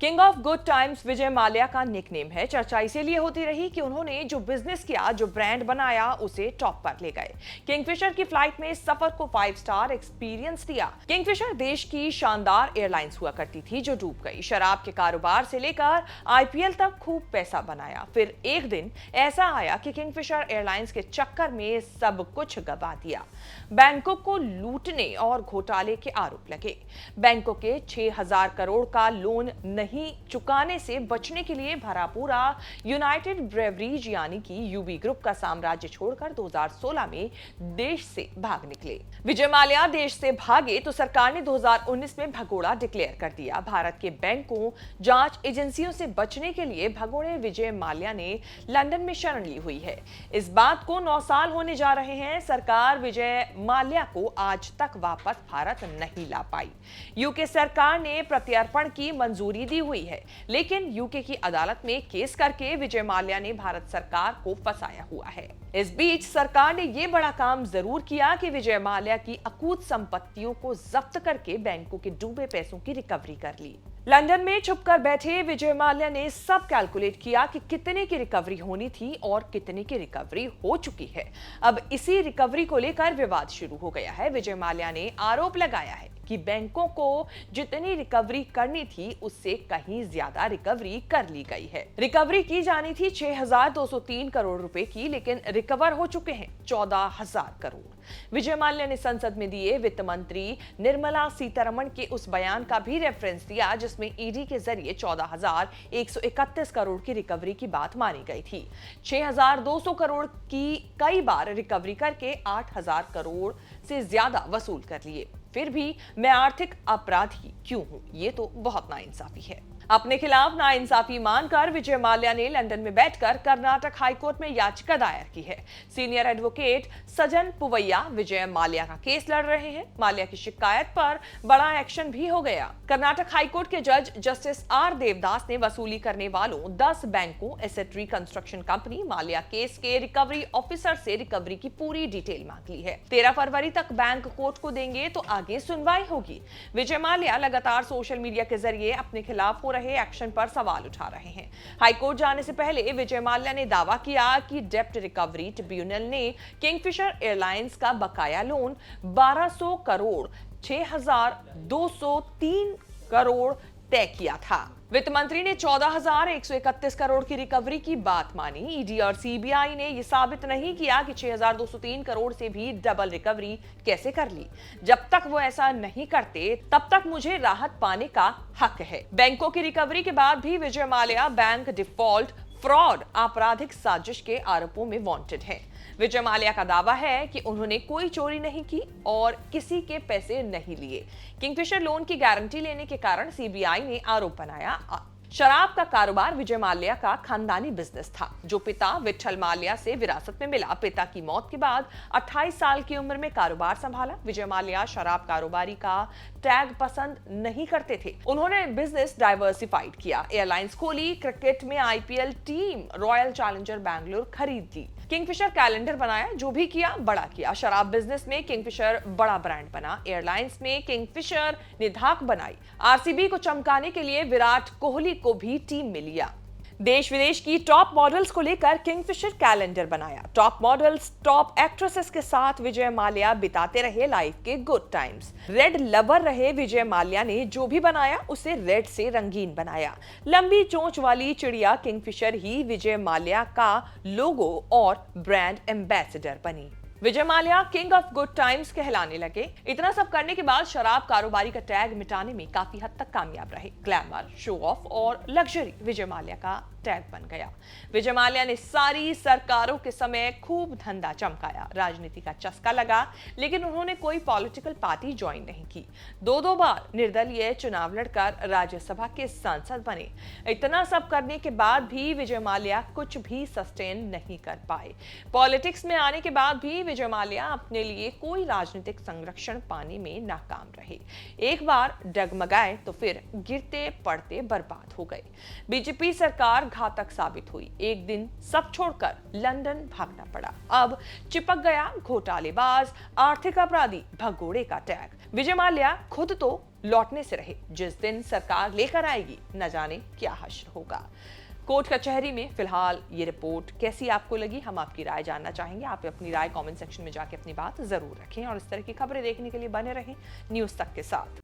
King of good times Vijay Mallya का nickname है। चर्चा इसीलिए होती रही कि उन्होंने जो बिजनेस किया, जो ब्रांड बनाया, उसे टॉप पर ले गए। किंगफिशर की फ्लाइट में सफर को 5 स्टार एक्सपीरियंस दिया। किंगफिशर देश की शानदार एयरलाइंस हुआ करती थी जो डूब गई। शराब के कारोबार से लेकर आईपीएल तक खूब पैसा बनाया। फिर एक दिन ऐसा आया कि किंगफिशर एयरलाइंस के चक्कर में सब कुछ गवा दिया। बैंकों को लूटने और घोटाले के आरोप लगे। बैंकों के 6,000 करोड़ का लोन नहीं चुकाने से बचने के लिए भरा पूरा यूनाइटेड ब्रेवरीज यानी कि यूबी ग्रुप का साम्राज्य छोड़कर 2016 में देश से भाग निकले। विजय माल्या देश से भागे तो सरकार ने 2019 में भगोड़ा डिक्लेयर कर दिया। भारत के बैंकों, जांच एजेंसियों से बचने के लिए भगोड़े विजय माल्या ने लंदन में शरण ली हुई है। इस बात को 9 साल होने जा रहे हैं। सरकार विजय माल्या को आज तक वापस भारत नहीं ला पाई। यूके सरकार ने प्रत्यर्पण की मंजूरी दी हुई है, लेकिन यूके की अदालत में केस करके विजय माल्या ने भारत सरकार को फंसाया हुआ है। इस बीच सरकार ने यह बड़ा काम जरूर किया कि विजय माल्या की अकूत संपत्तियों को जब्त करके बैंकों के डूबे पैसों की रिकवरी कर ली। लंदन में छुपकर बैठे विजय माल्या ने सब कैलकुलेट किया कि कितने की रिकवरी होनी थी और कितने की रिकवरी हो चुकी है। अब इसी रिकवरी को लेकर विवाद शुरू हो गया है। विजय माल्या ने आरोप लगाया है कि बैंकों को जितनी रिकवरी करनी थी उससे कहीं ज्यादा रिकवरी कर ली गई है। रिकवरी की जानी थी 6,203 करोड़ रुपए की, लेकिन रिकवर हो चुके हैं 14,000 करोड़। विजय माल्या ने संसद में दिए वित्त मंत्री निर्मला सीतारमण के उस बयान का भी रेफरेंस दिया जिसमें ईडी के जरिए 14,131 करोड़ की रिकवरी की बात मानी गई थी। 6,200 करोड़ की कई बार रिकवरी करके 8,000 करोड़ से ज्यादा वसूल कर लिए। फिर भी मैं आर्थिक अपराधी क्यों हूं? ये तो बहुत नाइंसाफी है। अपने खिलाफ नाइंसाफी मानकर विजय माल्या ने लंदन में बैठकर कर्नाटक हाईकोर्ट में याचिका दायर की है। सीनियर एडवोकेट सजन पुवैया विजय माल्या का केस लड़ रहे हैं। माल्या की शिकायत पर बड़ा एक्शन भी हो गया। कर्नाटक हाईकोर्ट के जज जस्टिस आर देवदास ने वसूली करने वालों 10 बैंकों, asset reconstruction company, Mallya case के रिकवरी ऑफिसर से रिकवरी की पूरी डिटेल मांग ली है। 13 फरवरी तक बैंक कोर्ट को देंगे तो आगे सुनवाई होगी। विजय माल्या लगातार सोशल मीडिया के जरिए अपने खिलाफ हो रहे एक्शन पर सवाल उठा रहे हैं। हाईकोर्ट जाने से पहले विजय माल्या ने दावा किया कि डेब्ट रिकवरी ट्रिब्यूनल ने किंगफिशर एयरलाइंस का बकाया लोन 1,200 करोड़ 6,203 करोड़ तय किया था। वित्त मंत्री ने 14,131 करोड़ की रिकवरी की बात मानी। ईडी और सीबीआई ने यह साबित नहीं किया कि 6,203 करोड़ से भी डबल रिकवरी कैसे कर ली। जब तक वो ऐसा नहीं करते तब तक मुझे राहत पाने का हक है। बैंकों की रिकवरी के बाद भी Vijay Mallya bank default, fraud, आपराधिक साजिश के आरोपों में वांटेड है। विजय माल्या का दावा है कि उन्होंने कोई चोरी नहीं की और किसी के पैसे नहीं लिए। किंगफिशर लोन की गारंटी लेने के कारण सीबीआई ने आरोप बनाया। शराब का कारोबार विजय माल्या का खानदानी बिजनेस था जो पिता विठल माल्या से विरासत में मिला। पिता की मौत के बाद 28 साल की उम्र में कारोबार संभाला। विजय माल्या शराब कारोबारी का टैग पसंद नहीं करते थे। उन्होंने बिजनेस डाइवर्सिफाइड किया, एयरलाइंस खोली, क्रिकेट में IPL team royal challenger Bangalore खरीद ली, किंगफिशर कैलेंडर बनाया, जो भी किया बड़ा किया। शराब बिजनेस में किंगफिशर बड़ा ब्रांड बना। एयरलाइंस में किंगफिशर ने धाक बनाई। आरसीबी को चमकाने के लिए विराट कोहली को भी टीम में लिया। देश विदेश की टॉप मॉडल्स को लेकर किंगफिशर कैलेंडर बनाया। टॉप मॉडल्स, टॉप एक्ट्रेसेस के साथ विजय माल्या बिताते रहे लाइफ के गुड टाइम्स। रेड लवर रहे विजय माल्या ने जो भी बनाया उसे रेड से रंगीन बनाया। लंबी चोंच वाली चिड़िया किंगफिशर ही विजय माल्या का लोगो और ब्रांड एम्बेसडर बनी। Vijay Mallya king of good times कहलाने लगे। इतना सब करने के बाद शराब कारोबारी का टैग मिटाने में काफी हद तक कामयाब रहे। ग्लैमर, शो ऑफ और लग्जरी विजय माल्या का टैग बन गया। विजय माल्या ने सारी सरकारों के समय खूब धंधा चमकाया। राजनीति का चस्का लगा, लेकिन उन्होंने कोई पॉलिटिकल पार्टी ज्वाइन नहीं की। 2 बार निर्दलीय चुनाव लड़कर राज्यसभा के सांसद बने। इतना सब करने के बाद भी विजय माल्या कुछ भी सस्टेन नहीं कर पाए। पॉलिटिक्स में आने के बाद भी विजय माल्या अपने लिए कोई राजनीतिक संरक्षण पाने में नाकाम रहे। एक बार डगमगाए तो फिर गिरते पड़ते बर्बाद हो गए। बीजेपी सरकार घातक साबित हुई। एक दिन सब छोड़कर लंदन भागना पड़ा। अब चिपक गया घोटालेबाज आर्थिक अपराधी भगोड़े का टैग। विजय माल्या खुद तो लौटने से रहे, जिस दिन सरकार लेकर आएगी न जाने क्या हश्र होगा। कोर्ट कचहरी में फिलहाल ये रिपोर्ट कैसी आपको लगी, हम आपकी राय जानना चाहेंगे। आप अपनी राय कमेंट सेक्शन में जाके अपनी बात जरूर रखें और इस तरह की खबरें देखने के लिए बने रहें न्यूज़ तक के साथ।